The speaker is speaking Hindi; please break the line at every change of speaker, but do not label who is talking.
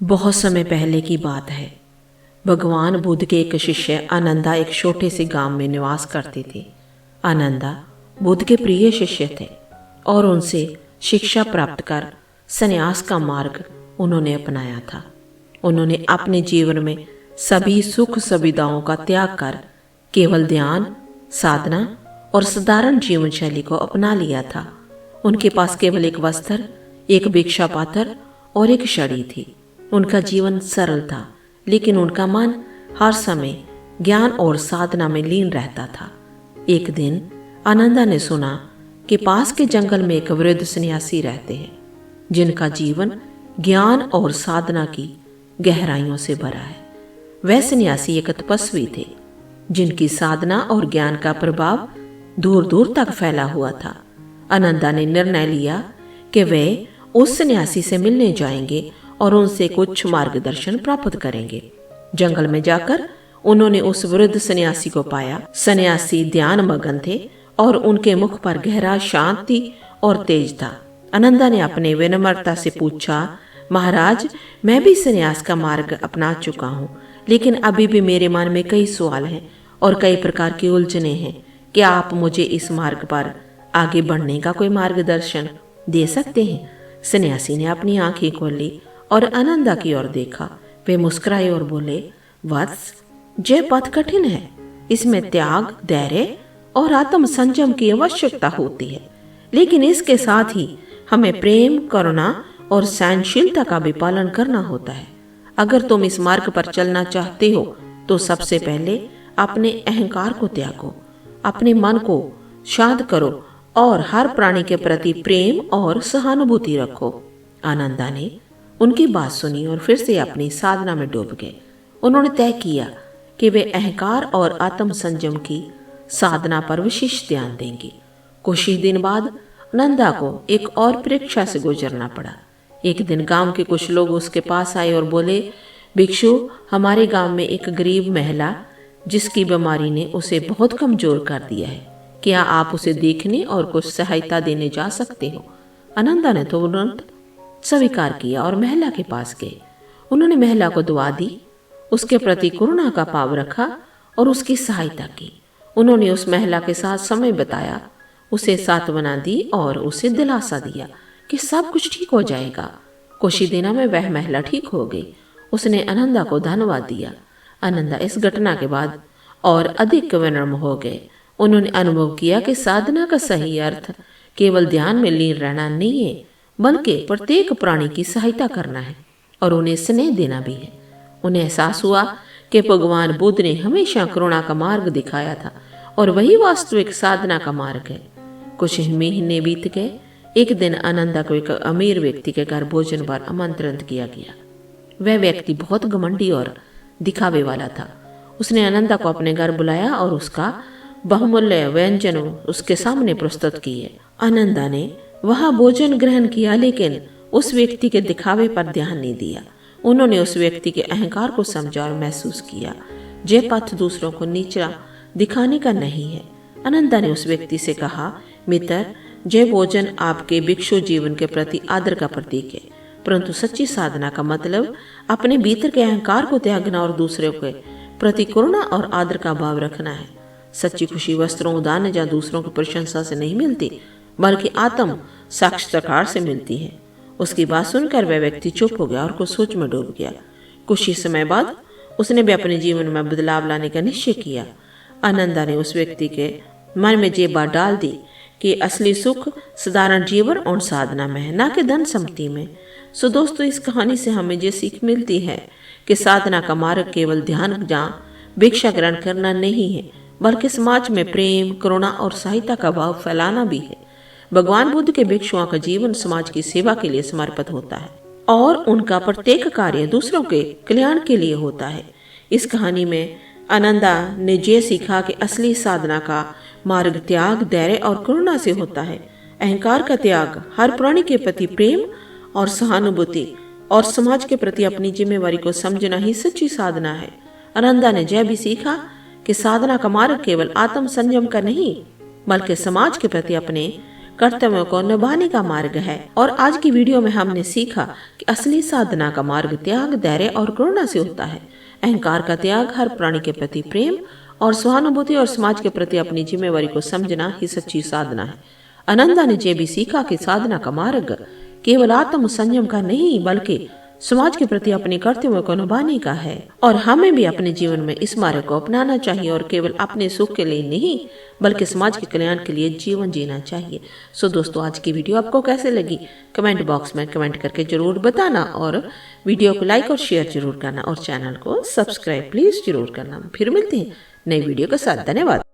बहुत समय पहले की बात है। भगवान बुद्ध के एक शिष्य आनंदा एक छोटे से गांव में निवास करते थे। आनंदा बुद्ध के प्रिय शिष्य थे और उनसे शिक्षा प्राप्त कर संन्यास का मार्ग उन्होंने अपनाया था। उन्होंने अपने जीवन में सभी सुख सुविधाओं का त्याग कर केवल ध्यान, साधना और साधारण जीवन शैली को अपना लिया था। उनके पास केवल एक वस्त्र, एक भिक्षा पात्र और एक छड़ी थी। उनका जीवन सरल था, लेकिन उनका मन हर समय ज्ञान और साधना में लीन रहता था। एक दिन आनंदा ने सुना कि पास के जंगल में एक वृद्ध सन्यासी रहते हैं, जिनका जीवन ज्ञान और साधना की गहराइयों से भरा है। वह सन्यासी एक तपस्वी थे, जिनकी साधना और ज्ञान का प्रभाव दूर दूर तक फैला हुआ था। आनंदा ने निर्णय लिया कि वे उस सन्यासी से मिलने जाएंगे और उनसे कुछ मार्गदर्शन प्राप्त करेंगे। जंगल में जाकर उन्होंने उस वृद्ध सन्यासी को पाया। सन्यासी ध्यान मगन थे और उनके मुख पर गहरा शांति और तेज था। आनंदा ने अपने विनम्रता से पूछा, महाराज, मैं भी सन्यास का मार्ग अपना चुका हूँ, लेकिन अभी भी मेरे मन में कई सवाल हैं और कई प्रकार की उलझने हैं। क्या आप मुझे इस मार्ग पर आगे बढ़ने का कोई मार्गदर्शन दे सकते हैं? सन्यासी ने अपनी आंखें खोली और आनंदा की ओर देखा। वे मुस्कुराए और बोले, वत्स, ये पथ कठिन है। इसमें त्याग, धैर्य और आत्म संयम की आवश्यकता होती है, लेकिन इसके साथ ही हमें प्रेम, करुणा और सहनशीलता का भी पालन करना होता है। अगर तुम इस मार्ग पर चलना चाहते हो तो सबसे पहले अपने अहंकार को त्यागो, अपने मन को शांत करो और हर प्राणी के प्रति प्रेम और सहानुभूति रखो। आनंदा ने उनकी बात सुनी और फिर से अपनी साधना में डूब गए। उन्होंने तय किया कि वे अहंकार और आत्म संयम की साधना पर विशेष ध्यान देंगे। कुछ ही दिन बाद आनंदा को एक और परीक्षा से गुजरना पड़ा। एक दिन गांव के कुछ लोग उसके पास आए और बोले, भिक्षु, हमारे गांव में एक गरीब महिला जिसकी बीमारी ने उसे बहुत कमजोर कर दिया है, क्या आप उसे देखने और कुछ सहायता देने जा सकते हो? आनंदा ने तुरंत स्वीकार किया और महिला के पास गए। उन्होंने महिला को दुआ दी, उसके प्रति करुणा का भाव रखा और उसकी सहायता की। उन्होंने उस महिला के साथ समय बिताया, उसे सांत्वना दी और उसे दिलासा दिया कि सब कुछ ठीक हो जाएगा। कुछ ही दिनों में वह महिला ठीक हो गई। उसने आनंदा को धन्यवाद दिया। आनंदा इस घटना के बाद और अधिक विनम्र हो गए। उन्होंने अनुभव किया कि साधना का सही अर्थ केवल ध्यान में लीन रहना नहीं है, बल्कि प्रत्येक प्राणी की सहायता करना है और उन्हें स्नेह देना भी है। उन्हें एहसास हुआ कि भगवान बुद्ध ने हमेशा करुणा का मार्ग दिखाया था और वही वास्तविक साधना का मार्ग है। कुछ महीने बीत गए। एक दिन आनंदा को एक अमीर व्यक्ति के घर भोजन पर आमंत्रित किया गया। वह व्यक्ति बहुत घमंडी और दिखावे वाला था। उसने आनंदा को अपने घर बुलाया और उसका बहुमूल्य व्यंजन उसके सामने प्रस्तुत किए। आनंदा ने वह भोजन ग्रहण किया, लेकिन उस व्यक्ति के दिखावे पर ध्यान नहीं दिया। उन्होंने उस व्यक्ति के अहंकार को समझा और महसूस किया, ये पथ दूसरों को नीचा दिखाने का नहीं है। आनंदा ने उस व्यक्ति से कहा, मित्र, ये भोजन आपके भिक्षु जीवन के प्रति आदर का प्रतीक है, परंतु सच्ची साधना का मतलब अपने भीतर के अहंकार को त्यागना और दूसरों के प्रति करुणा और आदर का भाव रखना है। सच्ची खुशी वस्त्रों, उदान या दूसरों की प्रशंसा से नहीं मिलती, बल्कि आत्म साक्षात्कार से मिलती है। उसकी बात सुनकर वह व्यक्ति चुप हो गया और कुछ सोच में डूब गया। कुछ ही समय बाद उसने भी अपने जीवन में बदलाव लाने का निश्चय किया। आनंदा ने उस व्यक्ति के मन में ये बात डाल दी कि असली सुख साधारण जीवन और साधना में है, न कि धन संपत्ति में। सो दोस्तों, इस कहानी से हमें ये सीख मिलती है कि साधना का मार्ग केवल ध्यान या भिक्षा ग्रहण करना नहीं है, बल्कि समाज में प्रेम, करुणा और सहायता का भाव फैलाना भी है। भगवान बुद्ध के भिक्षुओं का जीवन समाज की सेवा के लिए समर्पित होता है और उनका प्रत्येक कार्य दूसरों के कल्याण के लिए होता है। इस कहानी में आनंदा ने ये सीखा कि असली साधना का मार्ग त्याग, धैर्य और करुणा से होता है। अहंकार का त्याग, हर प्राणी के प्रति प्रेम और सहानुभूति और समाज के प्रति अपनी जिम्मेवारी को समझना ही सच्ची साधना है। आनंदा ने यह भी सीखा कि साधना का मार्ग केवल आत्म संयम का नहीं, बल्कि समाज के प्रति अपने कर्तव्यों को निभाने का मार्ग है। और आज की वीडियो में हमने सीखा कि असली साधना का मार्ग त्याग, धैर्य और करुणा से होता है। अहंकार का त्याग, हर प्राणी के प्रति प्रेम और सहानुभूति और समाज के प्रति अपनी जिम्मेवारी को समझना ही सच्ची साधना है। आनंदा ने ये भी सीखा कि साधना का मार्ग केवल आत्म संयम का नहीं बल्कि समाज के प्रति अपने कर्तव्यों को निभाने का है। और हमें भी अपने जीवन में इस मार्ग को अपनाना चाहिए और केवल अपने सुख के लिए नहीं बल्कि समाज के कल्याण के लिए जीवन जीना चाहिए। सो दोस्तों, आज की वीडियो आपको कैसे लगी कमेंट बॉक्स में कमेंट करके जरूर बताना और वीडियो को लाइक और शेयर जरूर करना और चैनल को सब्सक्राइब प्लीज जरूर करना। फिर मिलते हैं नई वीडियो के साथ। धन्यवाद।